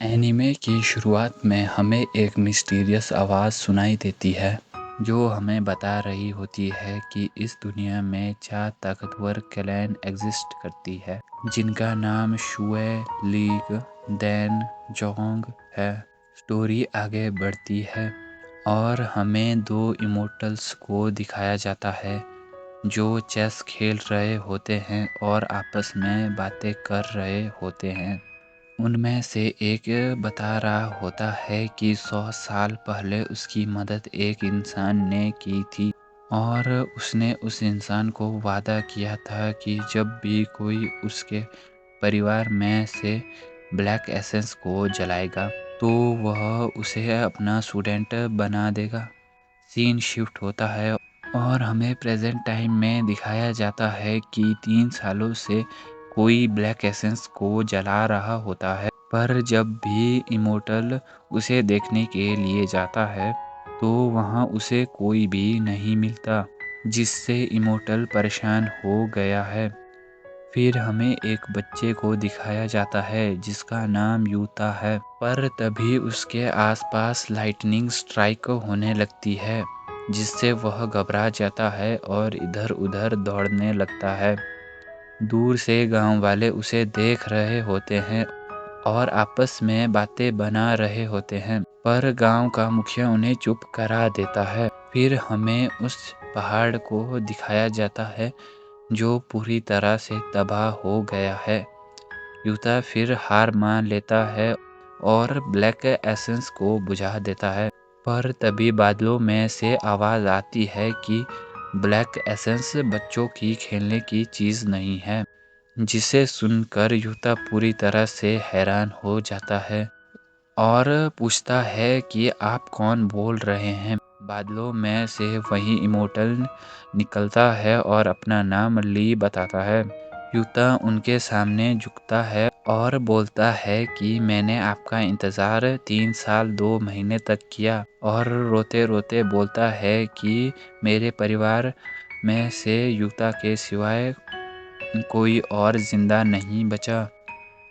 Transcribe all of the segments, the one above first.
Anime की शुरुआत में हमें एक मिस्टीरियस आवाज़ सुनाई देती है जो हमें बता रही होती है कि इस दुनिया में 4 ताकतवर क्लैन एग्जिस्ट करती है जिनका नाम शुए, लीग, दैन, जोंग है। स्टोरी आगे बढ़ती है और हमें 2 इमोर्टल्स को दिखाया जाता है जो चेस खेल रहे होते हैं और आपस में बातें कर रहे होते हैं। उनमें से एक बता रहा होता है कि 100 साल पहले उसकी मदद एक इंसान ने की थी और उसने उस इंसान को वादा किया था कि जब भी कोई उसके परिवार में से ब्लैक एसेंस को जलाएगा तो वह उसे अपना स्टूडेंट बना देगा। सीन शिफ्ट होता है और हमें प्रेजेंट टाइम में दिखाया जाता है कि 3 सालों से कोई ब्लैक एसेंस को जला रहा होता है, पर जब भी इमोर्टल उसे देखने के लिए जाता है तो वहाँ उसे कोई भी नहीं मिलता, जिससे इमोर्टल परेशान हो गया है। फिर हमें एक बच्चे को दिखाया जाता है जिसका नाम यूता है, पर तभी उसके आसपास लाइटनिंग स्ट्राइक होने लगती है जिससे वह घबरा जाता है और इधर-उधर दौड़ने लगता है। दूर से गांव वाले उसे देख रहे होते हैं और आपस में बातें बना रहे होते हैं, पर गांव का मुखिया उन्हें चुप करा देता है। फिर हमें उस पहाड़ को दिखाया जाता है जो पूरी तरह से तबाह हो गया है। यूता फिर हार मान लेता है और ब्लैक एसेंस को बुझा देता है, पर तभी बादलों में से आवाज़ आती है कि ब्लैक एसेंस बच्चों की खेलने की चीज़ नहीं है, जिसे सुनकर यूता पूरी तरह से हैरान हो जाता है और पूछता है कि आप कौन बोल रहे हैं। बादलों में से वही इमोर्टल निकलता है और अपना नाम ली बताता है। यूता उनके सामने झुकता है और बोलता है कि मैंने आपका इंतज़ार 3 साल 2 महीने तक किया, और रोते रोते बोलता है कि मेरे परिवार में से यूता के सिवाय कोई और जिंदा नहीं बचा।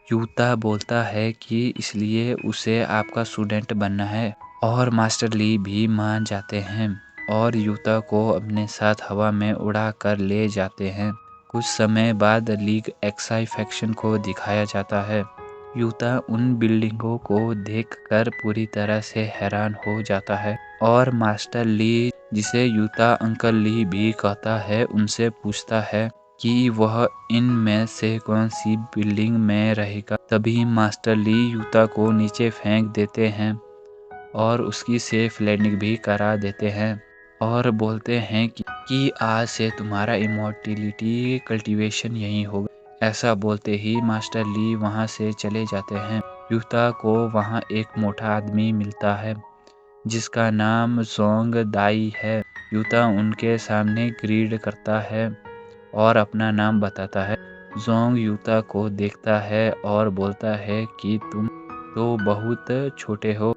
यूता बोलता है कि इसलिए उसे आपका स्टूडेंट बनना है, और मास्टर ली भी मान जाते हैं और यूता को अपने साथ हवा में उड़ा कर ले जाते हैं। कुछ समय बाद लीग एक्साई फैक्शन को दिखाया जाता है। यूता उन बिल्डिंगों को देखकर पूरी तरह से हैरान हो जाता है और मास्टर ली, जिसे यूता अंकल ली भी कहता है, उनसे पूछता है कि वह इन में से कौन सी बिल्डिंग में रहेगा। तभी मास्टर ली यूता को नीचे फेंक देते हैं और उसकी सेफ लैंडिंग भी करा देते हैं और बोलते हैं कि आज से तुम्हारा इमॉर्टिलिटी कल्टीवेशन यहीं होगा। ऐसा बोलते ही मास्टर ली वहां से चले जाते हैं। यूता को वहां एक मोटा आदमी मिलता है जिसका नाम जोंग दाई है। यूता उनके सामने ग्रीड करता है और अपना नाम बताता है। जोंग यूता को देखता है और बोलता है कि तुम तो बहुत छोटे हो।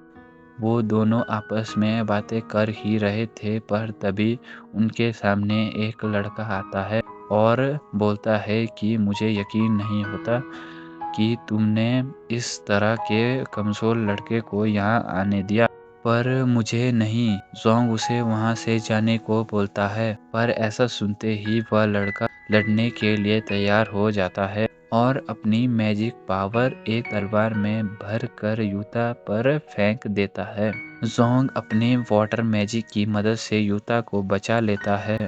वो दोनों आपस में बातें कर ही रहे थे, पर तभी उनके सामने एक लड़का आता है और बोलता है कि मुझे यकीन नहीं होता कि तुमने इस तरह के कमज़ोर लड़के को यहाँ आने दिया, पर मुझे नहीं। जोंग उसे वहाँ से जाने को बोलता है, पर ऐसा सुनते ही वह लड़का लड़ने के लिए तैयार हो जाता है और अपनी मैजिक पावर एक तलवार में भर कर यूता पर फेंक देता है। जोंग अपने वाटर मैजिक की मदद से यूता को बचा लेता है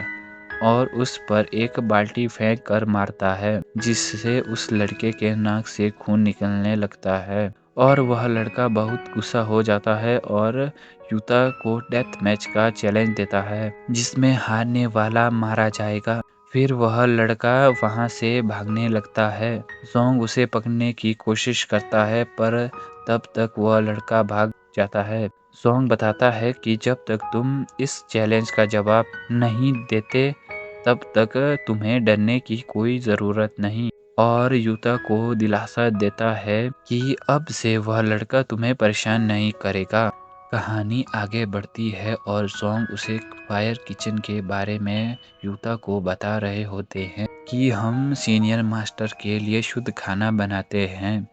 और उस पर एक बाल्टी फेंक कर मारता है, जिससे उस लड़के के नाक से खून निकलने लगता है और वह लड़का बहुत गुस्सा हो जाता है और यूता को डेथ मैच का चैलेंज देता है जिसमें हारने वाला मारा जाएगा। फिर वह लड़का वहां से भागने लगता है। जोंग उसे पकड़ने की कोशिश करता है, पर तब तक वह लड़का भाग जाता है। जोंग बताता है कि जब तक तुम इस चैलेंज का जवाब नहीं देते तब तक तुम्हें डरने की कोई ज़रूरत नहीं, और यूता को दिलासा देता है कि अब से वह लड़का तुम्हें परेशान नहीं करेगा। कहानी आगे बढ़ती है और जोंग उसे फायर किचन के बारे में यूता को बता रहे होते हैं कि हम सीनियर मास्टर के लिए शुद्ध खाना बनाते हैं।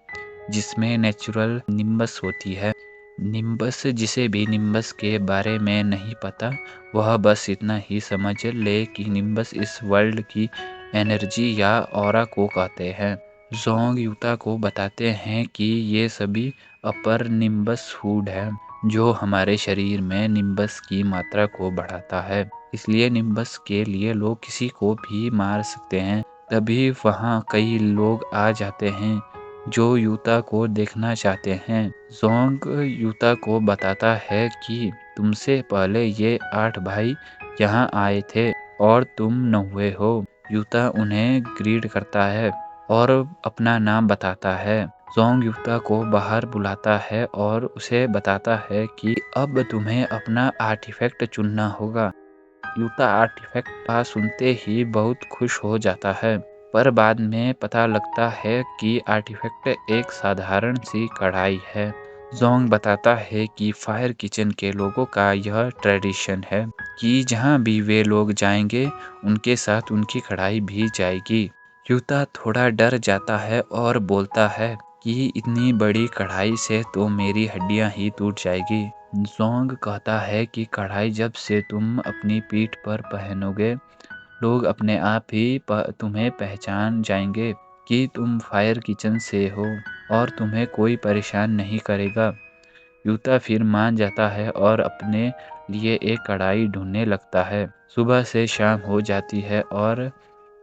जिसमें नेचुरल निम्बस होती है। निम्बस जिसे भी निम्बस के बारे में नहीं पता, वह बस इतना ही समझ ले कि निम्बस इस वर्ल्ड की एनर्जी या ऑरा को कहते हैं। ज़ोंग यूता को बताते हैं कि ये सभी अपर निम्बस फूड है, जो हमारे शरीर में निम्बस की मात्रा को बढ़ाता है। इसलिए निम्बस के लिए लोग किसी को भी मार सकते हैं। तभी वहाँ कई लोग आ जाते हैं जो यूता को देखना चाहते हैं। ज़ोंग यूता को बताता है कि तुमसे पहले ये 8 भाई यहाँ आए थे और तुम 9वें हो। यूता उन्हें ग्रीड करता है और अपना नाम बताता है। ज़ोंग यूता को बाहर बुलाता है और उसे बताता है कि अब तुम्हें अपना आर्टिफैक्ट चुनना होगा। यूता आर्टिफैक्ट का सुनते ही बहुत खुश हो जाता है, पर बाद में पता लगता है कि आर्टिफैक्ट एक साधारण सी कढ़ाई है। ज़ोंग बताता है कि फायर किचन के लोगों का यह ट्रेडिशन है कि जहाँ भी वे लोग जाएंगे, उनके साथ उनकी कढ़ाई भी जाएगी। यूता थोड़ा डर जाता है और बोलता है कि इतनी बड़ी कढ़ाई से तो मेरी हड्डियाँ ही टूट जाएगी। ज़ोंग कहता है कि कढ़ाई जब से तुम अपनी पीठ पर पहनोगे, लोग अपने आप ही तुम्हें पहचान जाएंगे कि तुम फायर किचन से हो और तुम्हें कोई परेशान नहीं करेगा। यूता फिर मान जाता है और अपने लिए एक कढ़ाई ढूंढने लगता है। सुबह से शाम हो जाती है और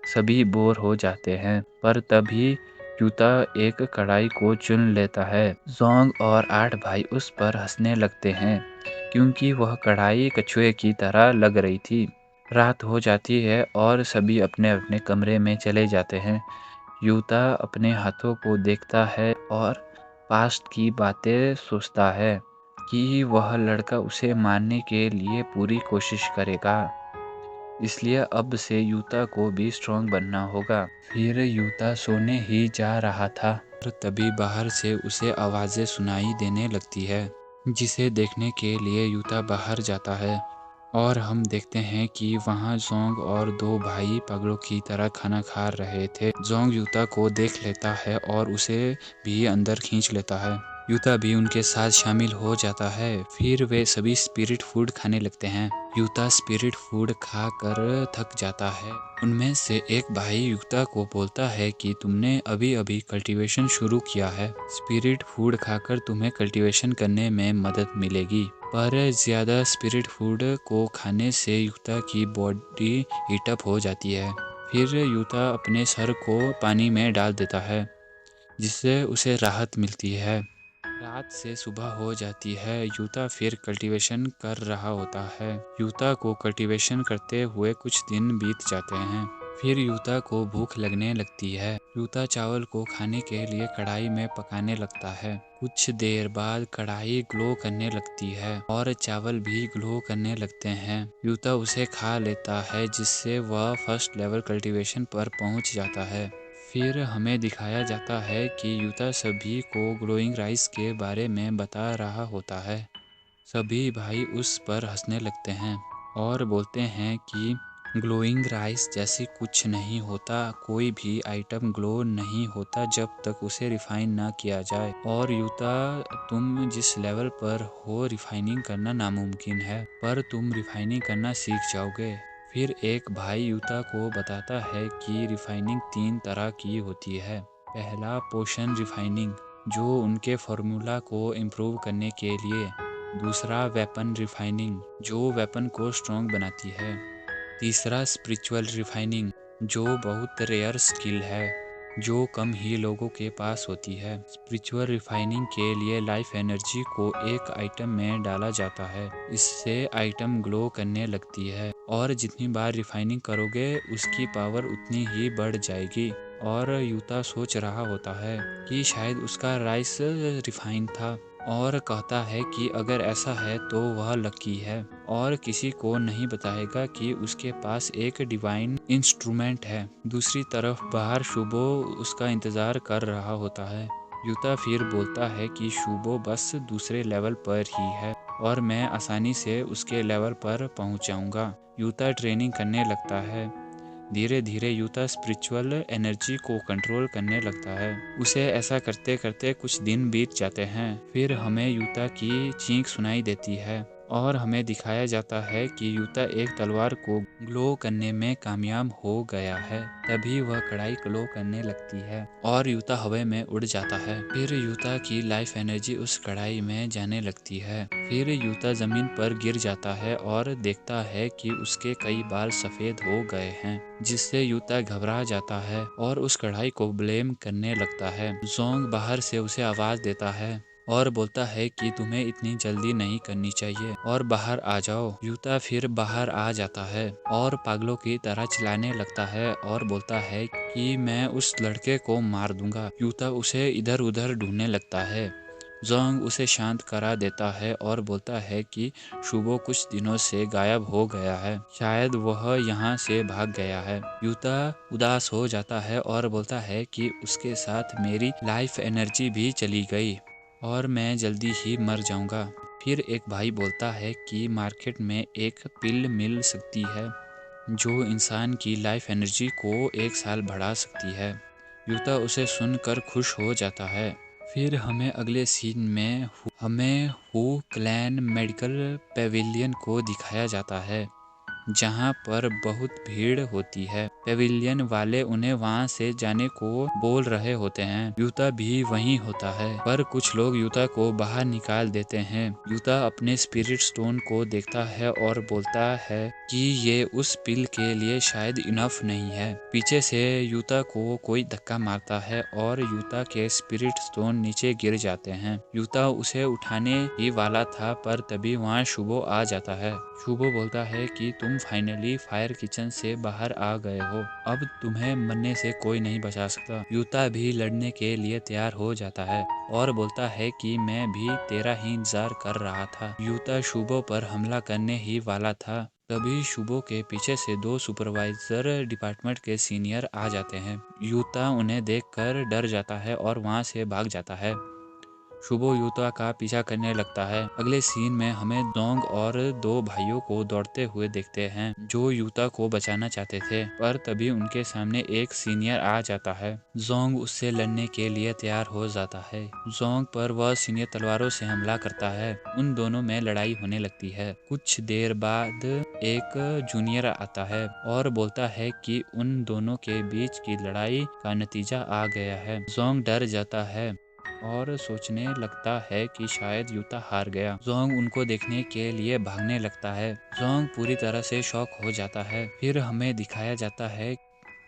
सभी बोर हो जाते हैं, पर तभी यूता एक कढ़ाई को चुन लेता है। ज़ोंग और 8 भाई उस पर हंसने लगते हैं क्योंकि वह कढ़ाई कछुए की तरह लग रही थी। रात हो जाती है और सभी अपने अपने कमरे में चले जाते हैं। यूता अपने हाथों को देखता है और पास्ट की बातें सोचता है कि वह लड़का उसे मारने के लिए पूरी कोशिश करेगा। इसलिए अब से यूता को भी स्ट्रांग बनना होगा। फिर यूता सोने ही जा रहा था और तभी बाहर से उसे आवाज़ें सुनाई देने लगती है, जिसे देखने के लिए यूता बाहर जाता है और हम देखते हैं कि वहाँ ज़ोंग और 2 भाई पागलों की तरह खाना खा रहे थे। ज़ोंग यूता को देख लेता है और उसे भी अंदर खींच लेता है। यूता भी उनके साथ शामिल हो जाता है। फिर वे सभी स्पिरिट फूड खाने लगते हैं। यूता स्पिरिट फूड खाकर थक जाता है। उनमें से एक भाई यूता को बोलता है कि तुमने अभी अभी कल्टीवेशन शुरू किया है। स्पिरिट फूड खाकर तुम्हें कल्टीवेशन करने में मदद मिलेगी। पर ज़्यादा स्पिरिट फूड को खाने से यूता की बॉडी हीटअप हो जाती है। फिर यूता अपने सर को पानी में डाल देता है, जिससे उसे राहत मिलती है। रात से सुबह हो जाती है। यूता फिर कल्टीवेशन कर रहा होता है। यूता को कल्टीवेशन करते हुए कुछ दिन बीत जाते हैं। फिर यूता को भूख लगने लगती है। यूता चावल को खाने के लिए कढ़ाई में पकाने लगता है। कुछ देर बाद कढ़ाई ग्लो करने लगती है और चावल भी ग्लो करने लगते हैं। यूता उसे खा लेता है, जिससे वह फर्स्ट लेवल कल्टीवेशन पर पहुंच जाता है। फिर हमें दिखाया जाता है कि यूता सभी को ग्लोइंग राइस के बारे में बता रहा होता है। सभी भाई उस पर हंसने लगते हैं और बोलते हैं कि ग्लोइंग राइस जैसी कुछ नहीं होता। कोई भी आइटम ग्लो नहीं होता जब तक उसे रिफाइन ना किया जाए। और यूता, तुम जिस लेवल पर हो, रिफाइनिंग करना नामुमकिन है, पर तुम रिफाइनिंग करना सीख जाओगे। फिर एक भाई यूता को बताता है कि रिफाइनिंग 3 तरह की होती है। पहला पोशन रिफाइनिंग, जो उनके फार्मूला को इम्प्रूव करने के लिए। दूसरा वेपन रिफाइनिंग, जो वेपन को स्ट्रॉन्ग बनाती है। तीसरा स्पिरिचुअल रिफाइनिंग, जो बहुत रेयर स्किल है, जो कम ही लोगों के पास होती है। स्पिरिचुअल रिफाइनिंग के लिए लाइफ एनर्जी को एक आइटम में डाला जाता है। इससे आइटम ग्लो करने लगती है और जितनी बार रिफाइनिंग करोगे उसकी पावर उतनी ही बढ़ जाएगी। और यूता सोच रहा होता है कि शायद उसका राइस रिफाइन था और कहता है कि अगर ऐसा है तो वह लकी है और किसी को नहीं बताएगा कि उसके पास एक डिवाइन इंस्ट्रूमेंट है। दूसरी तरफ बाहर शुबो उसका इंतज़ार कर रहा होता है। यूता फिर बोलता है कि शुबो बस दूसरे लेवल पर ही है और मैं आसानी से उसके लेवल पर पहुंच जाऊंगा। यूता ट्रेनिंग करने लगता है। धीरे धीरे यूता स्पिरिचुअल एनर्जी को कंट्रोल करने लगता है। उसे ऐसा करते करते कुछ दिन बीत जाते हैं। फिर हमें यूता की चीख सुनाई देती है और हमें दिखाया जाता है कि यूता एक तलवार को ग्लो करने में कामयाब हो गया है। तभी वह कढ़ाई ग्लो करने लगती है और यूता हवा में उड़ जाता है। फिर यूता की लाइफ एनर्जी उस कढ़ाई में जाने लगती है। फिर यूता जमीन पर गिर जाता है और देखता है कि उसके कई बाल सफेद हो गए हैं, जिससे यूता घबरा जाता है और उस कढ़ाई को ब्लेम करने लगता है। जोंग बाहर से उसे आवाज देता है और बोलता है कि तुम्हें इतनी जल्दी नहीं करनी चाहिए और बाहर आ जाओ। यूता फिर बाहर आ जाता है और पागलों की तरह चिल्लाने लगता है और बोलता है कि मैं उस लड़के को मार दूंगा। यूता उसे इधर उधर ढूंढने लगता है। जोंग उसे शांत करा देता है और बोलता है कि शुबो कुछ दिनों से गायब हो गया है, शायद वह यहाँ से भाग गया है। यूता उदास हो जाता है और बोलता है कि उसके साथ मेरी लाइफ एनर्जी भी चली गई और मैं जल्दी ही मर जाऊंगा। फिर एक भाई बोलता है कि मार्केट में एक पिल मिल सकती है जो इंसान की लाइफ एनर्जी को 1 साल बढ़ा सकती है। यूता उसे सुनकर खुश हो जाता है। फिर हमें अगले सीन में हमें हू क्लैन मेडिकल पेविलियन को दिखाया जाता है, जहाँ पर बहुत भीड़ होती है। पेविलियन वाले उन्हें वहाँ से जाने को बोल रहे होते हैं। यूता भी वहीं होता है, पर कुछ लोग यूता को बाहर निकाल देते हैं। यूता अपने स्पिरिट स्टोन को देखता है और बोलता है कि ये उस पिल के लिए शायद इनफ नहीं है। पीछे से यूता को कोई धक्का मारता है और यूता के स्पिरिट स्टोन नीचे गिर जाते हैं। यूता उसे उठाने ही वाला था, पर तभी वहाँ शुबो आ जाता है। शुबो बोलता है कि तुम फाइनली फायर किचन से बाहर आ गए हो, अब तुम्हें मरने से कोई नहीं बचा सकता। यूता भी लड़ने के लिए तैयार हो जाता है और बोलता है कि मैं भी तेरा ही इंतजार कर रहा था। यूता शुबो पर हमला करने ही वाला था, तभी शुबो के पीछे से 2 सुपरवाइजर डिपार्टमेंट के सीनियर आ जाते हैं। यूता उन्हें देखकर डर जाता है और वहां से भाग जाता है। शुबो यूता का पीछा करने लगता है। अगले सीन में हमें जोंग और 2 भाइयों को दौड़ते हुए देखते हैं जो यूता को बचाना चाहते थे, पर तभी उनके सामने एक सीनियर आ जाता है। जोंग उससे लड़ने के लिए तैयार हो जाता है। जोंग पर वह सीनियर तलवारों से हमला करता है। उन दोनों में लड़ाई होने लगती है। कुछ देर बाद एक जूनियर आता है और बोलता है कि उन दोनों के बीच की लड़ाई का नतीजा आ गया है। जोंग डर जाता है और सोचने लगता है कि शायद यूता हार गया। जोंग उनको देखने के लिए भागने लगता है। जोंग पूरी तरह से शॉक हो जाता है। फिर हमें दिखाया जाता है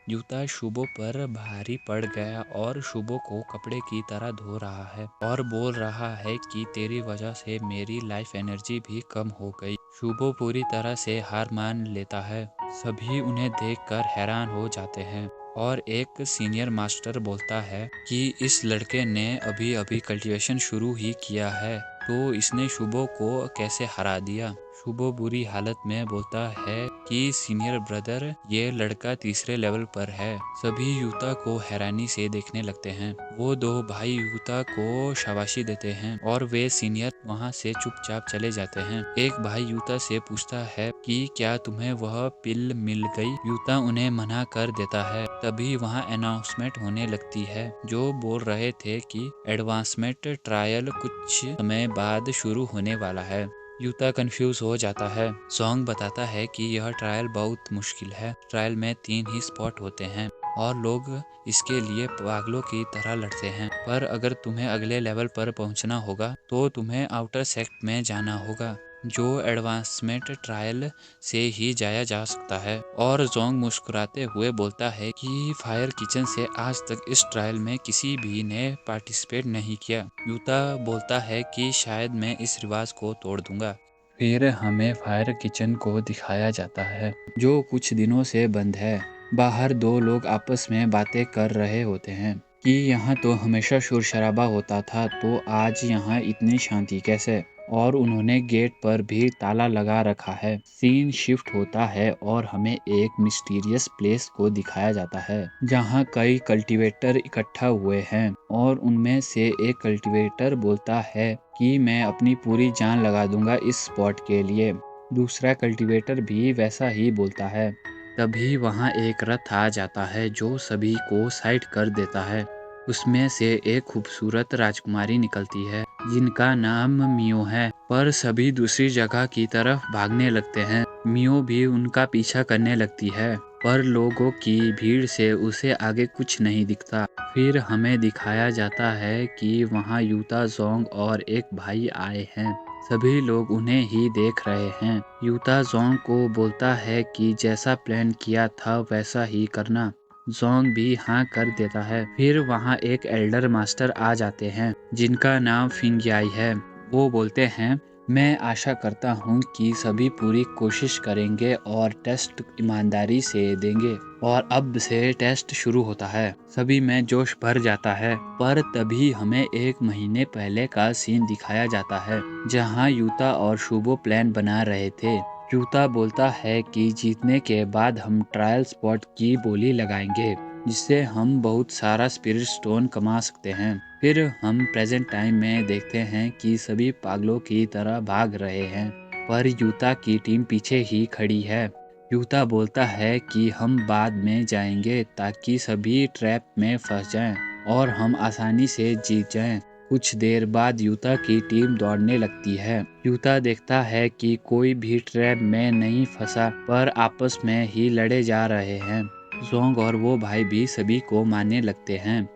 यूता शुबो पर भारी पड़ गया और शुबो को कपड़े की तरह धो रहा है और बोल रहा है कि तेरी वजह से मेरी लाइफ एनर्जी भी कम हो गई। शुबो पूरी तरह से हार मान लेता है। सभी उन्हें देखकर हैरान हो जाते हैं और एक सीनियर मास्टर बोलता है कि इस लड़के ने अभी अभी कल्टीवेशन शुरू ही किया है, तो इसने शुबो को कैसे हरा दिया। शुबो बुरी हालत में बोलता है कि सीनियर ब्रदर, ये लड़का तीसरे लेवल पर है। सभी यूता को हैरानी से देखने लगते हैं। वो 2 भाई यूता को शाबाशी देते हैं और वे सीनियर वहाँ से चुपचाप चले जाते हैं। एक भाई यूता से पूछता है कि क्या तुम्हें वह पिल मिल गई। यूता उन्हें मना कर देता है। तभी वहाँ अनाउंसमेंट होने लगती है जो बोल रहे थे कि एडवांसमेंट ट्रायल कुछ समय बाद शुरू होने वाला है। यूता कंफ्यूज हो जाता है। जोंग बताता है कि यह ट्रायल बहुत मुश्किल है। ट्रायल में 3 ही स्पॉट होते हैं और लोग इसके लिए पागलों की तरह लड़ते हैं, पर अगर तुम्हें अगले लेवल पर पहुंचना होगा तो तुम्हें आउटर सेक्ट में जाना होगा, जो एडवांसमेंट ट्रायल से ही जाया जा सकता है। और जोंग मुस्कुराते हुए बोलता है कि फायर किचन से आज तक इस ट्रायल में किसी भी ने पार्टिसिपेट नहीं किया। यूता बोलता है कि शायद मैं इस रिवाज को तोड़ दूंगा। फिर हमें फायर किचन को दिखाया जाता है जो कुछ दिनों से बंद है। बाहर 2 लोग आपस में बातें कर रहे होते हैं कि यहाँ तो हमेशा शोर शराबा होता था, तो आज यहाँ इतनी शांति कैसे। और उन्होंने गेट पर भी ताला लगा रखा है। सीन शिफ्ट होता है और हमें एक मिस्टीरियस प्लेस को दिखाया जाता है जहाँ कई कल्टीवेटर इकट्ठा हुए हैं और उनमें से एक कल्टीवेटर बोलता है कि मैं अपनी पूरी जान लगा दूंगा इस स्पॉट के लिए। दूसरा कल्टीवेटर भी वैसा ही बोलता है। तभी वहाँ एक रथ आ जाता है जो सभी को साइड कर देता है। उसमें से एक खूबसूरत राजकुमारी निकलती है जिनका नाम मियो है, पर सभी दूसरी जगह की तरफ भागने लगते हैं। मियो भी उनका पीछा करने लगती है, पर लोगों की भीड़ से उसे आगे कुछ नहीं दिखता। फिर हमें दिखाया जाता है कि वहाँ यूता जोंग और एक भाई आए हैं। सभी लोग उन्हें ही देख रहे हैं। यूता जोंग को बोलता है कि जैसा प्लान किया था वैसा ही करना। जोंग भी हाँ कर देता है। फिर वहाँ एक एल्डर मास्टर आ जाते हैं जिनका नाम फिंगयाई है। वो बोलते हैं, मैं आशा करता हूँ कि सभी पूरी कोशिश करेंगे और टेस्ट ईमानदारी से देंगे। और अब से टेस्ट शुरू होता है। सभी में जोश भर जाता है, पर तभी हमें एक महीने पहले का सीन दिखाया जाता है जहाँ यूता और शुबो प्लान बना रहे थे। यूता बोलता है कि जीतने के बाद हम ट्रायल स्पॉट की बोली लगाएंगे जिससे हम बहुत सारा स्पिरिट स्टोन कमा सकते हैं। फिर हम प्रेजेंट टाइम में देखते हैं कि सभी पागलों की तरह भाग रहे हैं, पर यूता की टीम पीछे ही खड़ी है। यूता बोलता है कि हम बाद में जाएंगे ताकि सभी ट्रैप में फंस जाएं और हम आसानी से जीत जाएं। कुछ देर बाद यूता की टीम दौड़ने लगती है। यूता देखता है कि कोई भी ट्रैप में नहीं फंसा, पर आपस में ही लड़े जा रहे हैं। जोंग और वो भाई भी सभी को मारने लगते हैं।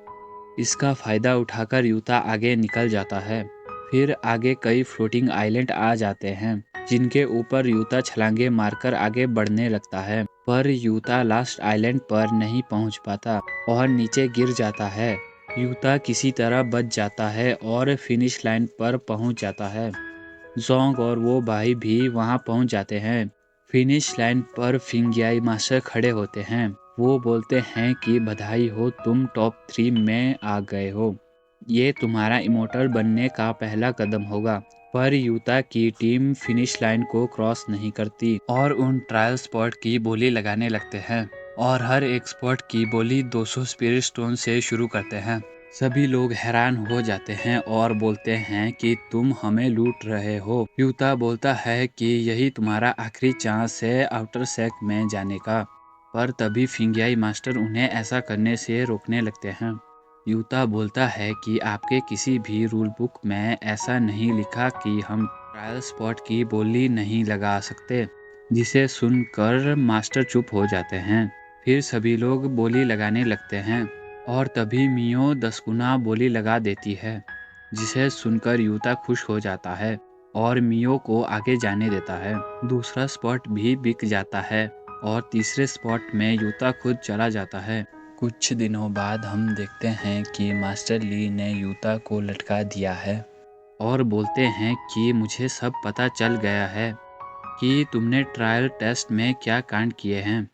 इसका फायदा उठाकर यूता आगे निकल जाता है। फिर आगे कई फ्लोटिंग आइलैंड आ जाते हैं जिनके ऊपर यूता छलांगे मारकर आगे बढ़ने लगता है, पर यूता लास्ट आइलैंड पर नहीं पहुंच पाता और नीचे गिर जाता है। यूता किसी तरह बच जाता है और फिनिश लाइन पर पहुंच जाता है। जोंग और वो भाई भी वहां पहुंच जाते हैं। फिनिश लाइन पर फिंगयाई मास्टर खड़े होते हैं। वो बोलते हैं कि बधाई हो, तुम टॉप 3 में आ गए हो। ये तुम्हारा इमोर्टल बनने का पहला कदम होगा। पर यूता की टीम फिनिश लाइन को क्रॉस नहीं करती और उन ट्रायल स्पॉट की बोली लगाने लगते हैं और हर एक स्पॉट की बोली 200 स्पिरिट स्टोन से शुरू करते हैं। सभी लोग हैरान हो जाते हैं और बोलते हैं कि तुम हमें लूट रहे हो। यूता बोलता है कि यही तुम्हारा आखिरी चांस है आउटर सेक में जाने का, पर तभी फिंगयाई मास्टर उन्हें ऐसा करने से रोकने लगते हैं। यूता बोलता है कि आपके किसी भी रूल बुक में ऐसा नहीं लिखा कि हम ट्रायल स्पॉट की बोली नहीं लगा सकते, जिसे सुनकर मास्टर चुप हो जाते हैं। फिर सभी लोग बोली लगाने लगते हैं और तभी मियो 10 गुना बोली लगा देती है, जिसे सुनकर यूता खुश हो जाता है और मियो को आगे जाने देता है। दूसरा स्पॉट भी बिक जाता है और तीसरे स्पॉट में यूता खुद चला जाता है। कुछ दिनों बाद हम देखते हैं कि मास्टर ली ने यूता को लटका दिया है और बोलते हैं कि मुझे सब पता चल गया है कि तुमने ट्रायल टेस्ट में क्या कांड किए हैं।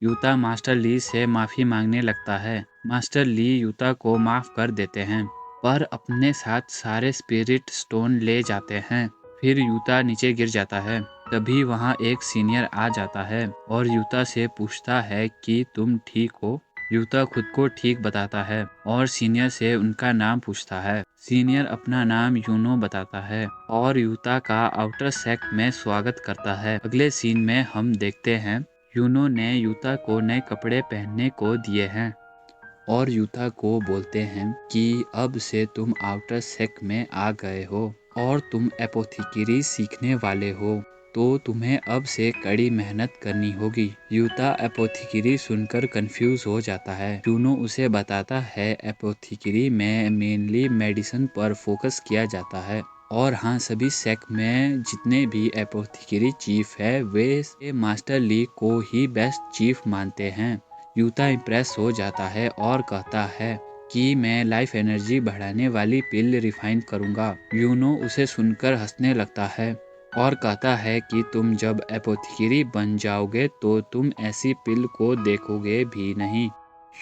यूता मास्टर ली से माफ़ी मांगने लगता है। मास्टर ली यूता को माफ़ कर देते हैं, पर अपने साथ सारे स्पिरिट स्टोन ले जाते हैं। फिर यूता नीचे गिर जाता है। तभी वहाँ एक सीनियर आ जाता है और यूता से पूछता है कि तुम ठीक हो। यूता खुद को ठीक बताता है और सीनियर से उनका नाम पूछता है। सीनियर अपना नाम यूनो बताता है और यूता का आउटर सेक में स्वागत करता है। अगले सीन में हम देखते हैं यूनो ने यूता को नए कपड़े पहनने को दिए हैं और यूता को बोलते हैं कि अब से तुम आउटर सेक में आ गए हो और तुम एपोथिकरी सीखने वाले हो, तो तुम्हें अब से कड़ी मेहनत करनी होगी। यूता एपोथिकरी सुनकर कंफ्यूज हो जाता है। यूनो उसे बताता है एपोथिकरी में मेनली मेडिसिन पर फोकस किया जाता है और हाँ, सभी सेक में जितने भी एपोथिकरी चीफ है वे मास्टर ली को ही बेस्ट चीफ मानते हैं। यूता इम्प्रेस हो जाता है और कहता है कि मैं लाइफ एनर्जी बढ़ाने वाली पिल रिफाइन करूंगा। यूनो उसे सुनकर हंसने लगता है और कहता है कि तुम जब एपोथिकरी बन जाओगे तो तुम ऐसी पिल को देखोगे भी नहीं।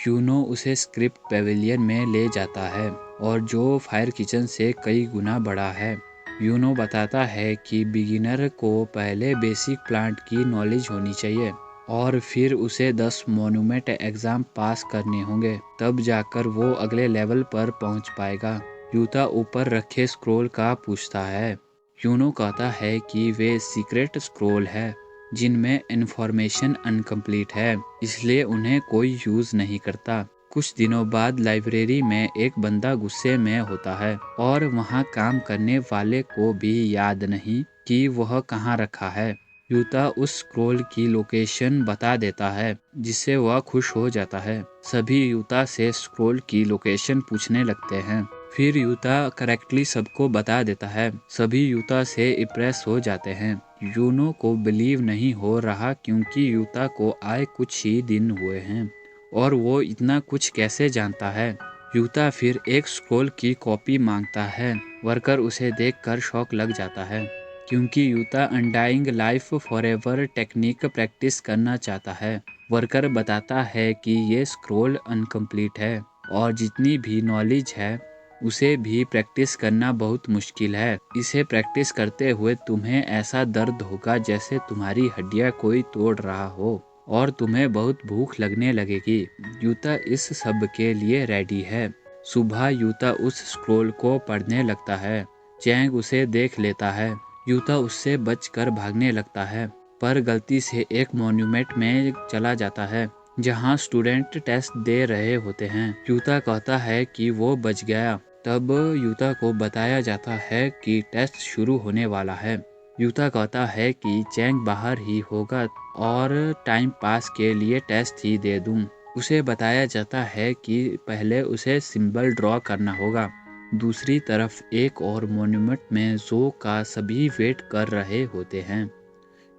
यूनो उसे स्क्रिप्ट पेविलियन में ले जाता है और जो फायर किचन से कई गुना बड़ा है। यूनो बताता है कि बिगिनर को पहले बेसिक प्लांट की नॉलेज होनी चाहिए और फिर उसे 10 मोनूमेंट एग्ज़ाम पास करने होंगे, तब जाकर वो अगले लेवल पर पहुंच पाएगा। यूता ऊपर रखे स्क्रोल का पूछता है। यूनो कहता है कि वे सीक्रेट स्क्रोल है जिनमें इन्फॉर्मेशन अनकम्प्लीट है, इसलिए उन्हें कोई यूज़ नहीं करता। कुछ दिनों बाद लाइब्रेरी में एक बंदा गुस्से में होता है और वहाँ काम करने वाले को भी याद नहीं कि वह कहाँ रखा है। यूता उस स्क्रॉल की लोकेशन बता देता है, जिससे वह खुश हो जाता है। सभी यूता से स्क्रॉल की लोकेशन पूछने लगते हैं। फिर यूता करेक्टली सबको बता देता है। सभी यूता से इम्प्रेस हो जाते हैं। यूनो को बिलीव नहीं हो रहा क्योंकि यूता को आए कुछ ही दिन हुए हैं और वो इतना कुछ कैसे जानता है। यूता फिर एक स्क्रॉल की कॉपी मांगता है। वर्कर उसे देखकर शॉक लग जाता है क्योंकि Utah undying life forever technique practice करना चाहता है। वर्कर बताता है कि ये स्क्रॉल अनकम्प्लीट है और जितनी भी नॉलेज है उसे भी प्रैक्टिस करना बहुत मुश्किल है। इसे प्रैक्टिस करते हुए तुम्हें ऐसा दर्द होगा जैसे तुम्हारी हड्डियां कोई तोड़ रहा हो और तुम्हें बहुत भूख लगने लगेगी। यूता इस सब के लिए रेडी है। सुबह यूता उस स्क्रॉल को पढ़ने लगता है। चैंग उसे देख लेता है। यूता उससे बचकर भागने लगता है, पर गलती से एक मॉन्यूमेंट में चला जाता है जहां स्टूडेंट टेस्ट दे रहे होते हैं। यूता कहता है कि वो बच गया। तब यूता को बताया जाता है कि टेस्ट शुरू होने वाला है। यूता कहता है कि चैंग बाहर ही होगा और टाइम पास के लिए टेस्ट ही दे दूं। उसे बताया जाता है कि पहले उसे सिंबल ड्रॉ करना होगा। दूसरी तरफ एक और मॉन्यूमेंट में जो का सभी वेट कर रहे होते हैं।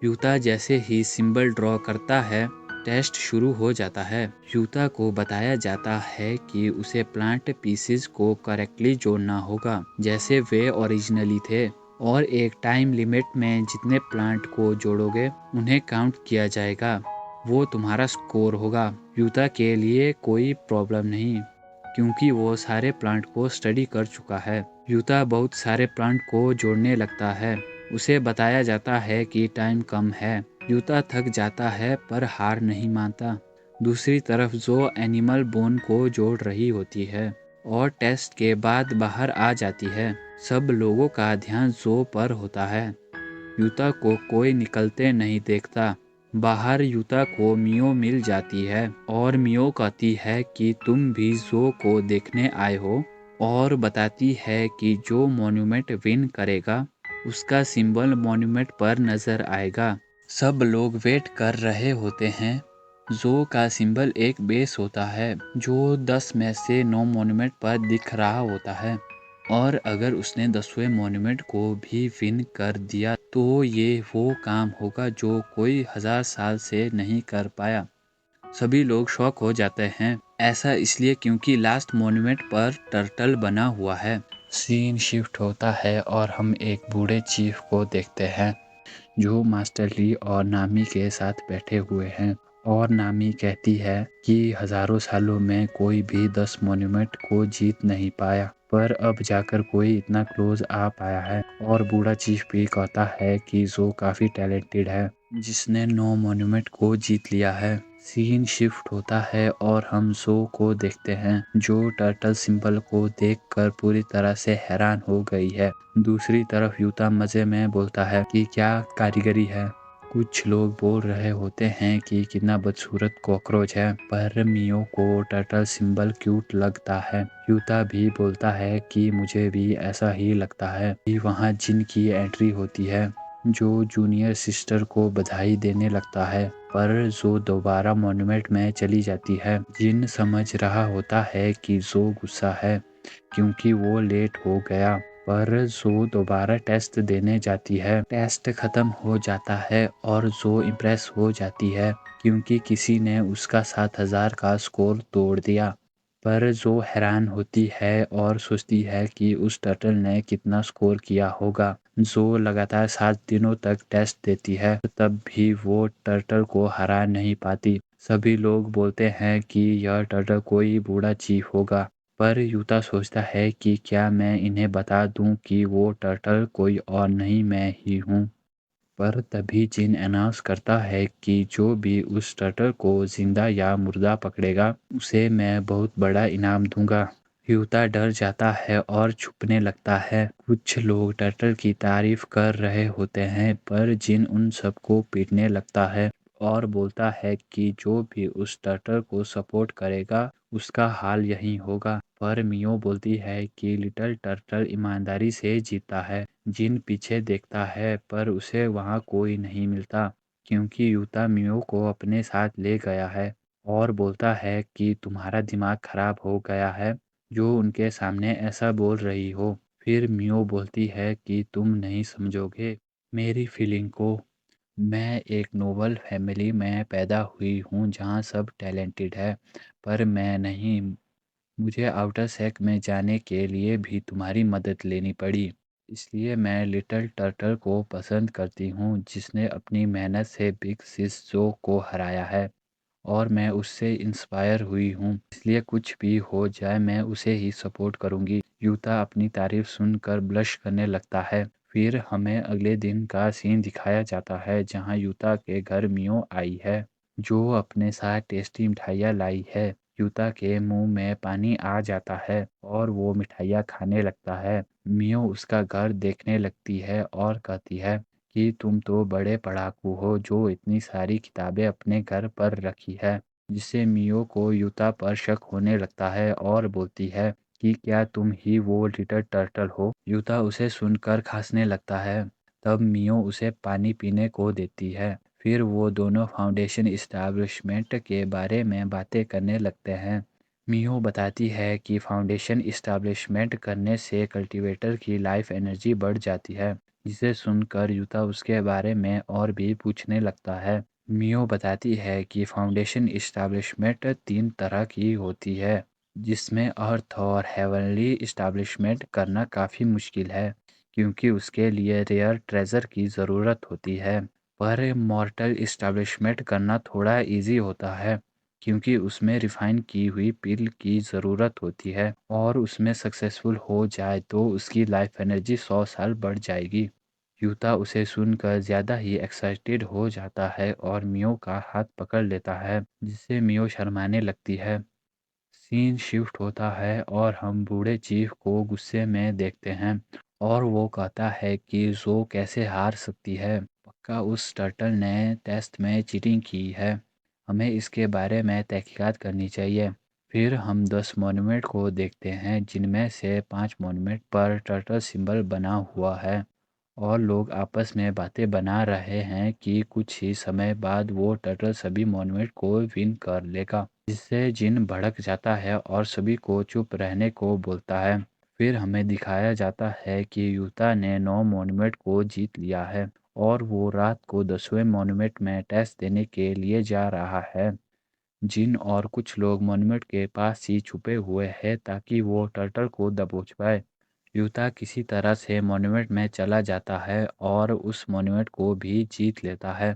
यूता जैसे ही सिंबल ड्रॉ करता है, टेस्ट शुरू हो जाता है। यूता को बताया जाता है कि उसे प्लांट पीसेस को करेक्टली जोड़ना होगा जैसे वे ओरिजिनली थे, और एक टाइम लिमिट में जितने प्लांट को जोड़ोगे उन्हें काउंट किया जाएगा। वो तुम्हारा स्कोर होगा। यूता के लिए कोई प्रॉब्लम नहीं क्योंकि वो सारे प्लांट को स्टडी कर चुका है। यूता बहुत सारे प्लांट को जोड़ने लगता है। उसे बताया जाता है कि टाइम कम है। यूता थक जाता है पर हार नहीं मानता। दूसरी तरफ जो एनिमल बोन को जोड़ रही होती है और टेस्ट के बाद बाहर आ जाती है। सब लोगों का ध्यान जो पर होता है। यूता को कोई निकलते नहीं देखता। बाहर यूता को मियो मिल जाती है और मियो कहती है कि तुम भी जो को देखने आए हो, और बताती है कि जो मॉन्यूमेंट विन करेगा उसका सिंबल मॉन्यूमेंट पर नजर आएगा। सब लोग वेट कर रहे होते हैं। जो का सिंबल एक बेस होता है जो 10 में से 9 मॉन्यूमेंट पर दिख रहा होता है, और अगर उसने 10वें मॉन्यूमेंट को भी विन कर दिया तो ये वो काम होगा जो कोई 1000 साल से नहीं कर पाया। सभी लोग शॉक हो जाते हैं। ऐसा इसलिए क्योंकि लास्ट मॉन्यूमेंट पर टर्टल बना हुआ है। सीन शिफ्ट होता है और हम एक बूढ़े चीफ को देखते हैं जो मास्टर ली और नामी के साथ बैठे हुए हैं, और नामी कहती है कि हजारों सालों में कोई भी 10 मॉन्यूमेंट को जीत नहीं पाया, पर अब जाकर कोई इतना क्लोज आ पाया है। और बूढ़ा चीफ भी कहता है कि जो काफ़ी टैलेंटेड है, जिसने 9 मॉन्यूमेंट को जीत लिया है। सीन शिफ्ट होता है और हम जो को देखते हैं जो टर्टल सिंबल को देखकर पूरी तरह से हैरान हो गई है। दूसरी तरफ यूता मज़े में बोलता है कि क्या कारीगरी है। कुछ लोग बोल रहे होते हैं कि कितना बदसूरत कॉकरोच है, पर मियो को टर्टल सिंबल क्यूट लगता है। यूता भी बोलता है कि मुझे भी ऐसा ही लगता है। कि वहाँ जिन की एंट्री होती है जो जूनियर सिस्टर को बधाई देने लगता है, पर जो दोबारा मॉन्यूमेंट में चली जाती है। जिन समझ रहा होता है कि जो गुस्सा है क्योंकि वो लेट हो गया, पर जो दोबारा टेस्ट देने जाती है। टेस्ट खत्म हो जाता है और जो इम्प्रेस हो जाती है क्योंकि किसी ने उसका 7000 का स्कोर तोड़ दिया। पर जो हैरान होती है और सोचती है कि उस टर्टल ने कितना स्कोर किया होगा। जो लगातार 7 दिनों तक टेस्ट देती है, तब भी वो टर्टल को हरा नहीं पाती। सभी लोग बोलते हैं कि यह टर्टल कोई बूढ़ा चीफ होगा, पर यूता सोचता है कि क्या मैं इन्हें बता दूं कि वो टर्टल कोई और नहीं मैं ही हूँ। पर तभी जिन अनाउंस करता है कि जो भी उस टर्टल को जिंदा या मुर्दा पकड़ेगा उसे मैं बहुत बड़ा इनाम दूंगा। यूता डर जाता है और छुपने लगता है। कुछ लोग टर्टल की तारीफ कर रहे होते हैं पर जिन उन सबको पीटने लगता है और बोलता है कि जो भी उस टर्टल को सपोर्ट करेगा उसका हाल यही होगा। पर मियो बोलती है कि लिटिल टर्टल ईमानदारी से जीता है। जिन पीछे देखता है पर उसे वहाँ कोई नहीं मिलता क्योंकि यूता मियो को अपने साथ ले गया है और बोलता है कि तुम्हारा दिमाग खराब हो गया है जो उनके सामने ऐसा बोल रही हो। फिर मियो बोलती है कि तुम नहीं समझोगे मेरी फीलिंग को। मैं एक नोबल फैमिली में पैदा हुई हूँ जहाँ सब टैलेंटेड है पर मैं नहीं। मुझे आउटर सेक में जाने के लिए भी तुम्हारी मदद लेनी पड़ी। इसलिए मैं लिटिल टर्टल को पसंद करती हूँ जिसने अपनी मेहनत से बिग सिस जो को हराया है और मैं उससे इंस्पायर हुई हूँ। इसलिए कुछ भी हो जाए मैं उसे ही सपोर्ट करूँगी। यूता अपनी तारीफ सुनकर ब्लश करने लगता है। फिर हमें अगले दिन का सीन दिखाया जाता है जहाँ यूता के घर मियो आई है जो अपने साथ टेस्टी मिठाइयाँ लाई है। यूता के मुंह में पानी आ जाता है और वो मिठाइयाँ खाने लगता है। मियो उसका घर देखने लगती है और कहती है कि तुम तो बड़े पढ़ाकू हो जो इतनी सारी किताबें अपने घर पर रखी है। जिससे मियो को यूता पर शक होने लगता है और बोलती है कि क्या तुम ही वो लिटिल टर्टल हो। यूता उसे सुनकर खांसने लगता है। तब मियो उसे पानी पीने को देती है। फिर वो दोनों फाउंडेशन इस्टेब्लिशमेंट के बारे में बातें करने लगते हैं। मियो बताती है कि फाउंडेशन इस्टेब्लिशमेंट करने से कल्टीवेटर की लाइफ एनर्जी बढ़ जाती है जिसे सुनकर यूता उसके बारे में और भी पूछने लगता है। मियो बताती है कि फाउंडेशन इस्टेब्लिशमेंट 3 तरह की होती है जिसमें अर्थ और हेवनली इस्टेब्लिशमेंट करना काफ़ी मुश्किल है क्योंकि उसके लिए रेयर ट्रेजर की ज़रूरत होती है। पर मॉर्टल इस्टेब्लिशमेंट करना थोड़ा इजी होता है क्योंकि उसमें रिफाइन की हुई पिल की ज़रूरत होती है और उसमें सक्सेसफुल हो जाए तो उसकी लाइफ एनर्जी 100 साल बढ़ जाएगी। यूता उसे सुनकर ज़्यादा ही एक्साइटेड हो जाता है और मियो का हाथ पकड़ लेता है जिससे मियो शर्माने लगती है। सीन शिफ्ट होता है और हम बूढ़े चीफ को गुस्से में देखते हैं और वो कहता है कि जो कैसे हार सकती है। पक्का उस टर्टल ने टेस्ट में चीटिंग की है। हमें इसके बारे में तहकीकात करनी चाहिए। फिर हम 10 मॉन्यूमेंट को देखते हैं जिनमें से 5 मॉन्यूमेंट पर टर्टल सिंबल बना हुआ है और लोग आपस में बातें बना रहे हैं कि कुछ ही समय बाद वो टर्टल सभी मॉन्यूमेंट को विन कर लेगा जिससे जिन भड़क जाता है और सभी को चुप रहने को बोलता है। फिर हमें दिखाया जाता है कि यूता ने 9 मॉन्यूमेंट को जीत लिया है और वो रात को 10वें मॉन्यूमेंट में टेस्ट देने के लिए जा रहा है। जिन और कुछ लोग मॉन्यूमेंट के पास ही छुपे हुए हैं ताकि वो टर्टल को दबोच पाए। यूता किसी तरह से मॉन्यूमेंट में चला जाता है और उस मॉन्यूमेंट को भी जीत लेता है।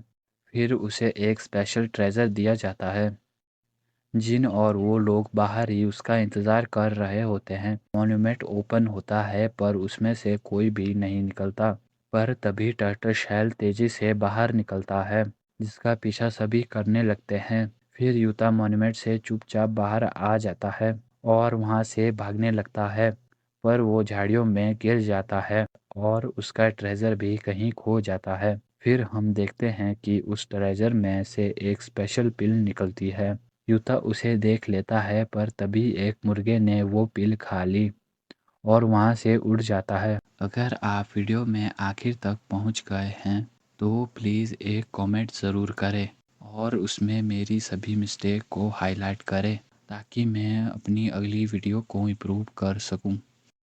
फिर उसे एक स्पेशल ट्रेजर दिया जाता है। जिन और वो लोग बाहर ही उसका इंतज़ार कर रहे होते हैं। मॉन्यूमेंट ओपन होता है पर उसमें से कोई भी नहीं निकलता। पर तभी टर्टल शैल तेजी से बाहर निकलता है जिसका पीछा सभी करने लगते हैं। फिर यूता मॉन्यूमेंट से चुपचाप बाहर आ जाता है और वहाँ से भागने लगता है पर वो झाड़ियों में गिर जाता है और उसका ट्रेजर भी कहीं खो जाता है। फिर हम देखते हैं कि उस ट्रेजर में से एक स्पेशल पिल निकलती है। यूता उसे देख लेता है पर तभी एक मुर्गे ने वो पिल खा ली और वहाँ से उड़ जाता है। अगर आप वीडियो में आखिर तक पहुँच गए हैं तो प्लीज़ एक कमेंट ज़रूर करें और उसमें मेरी सभी मिस्टेक को हाईलाइट करें ताकि मैं अपनी अगली वीडियो को इम्प्रूव कर सकूं।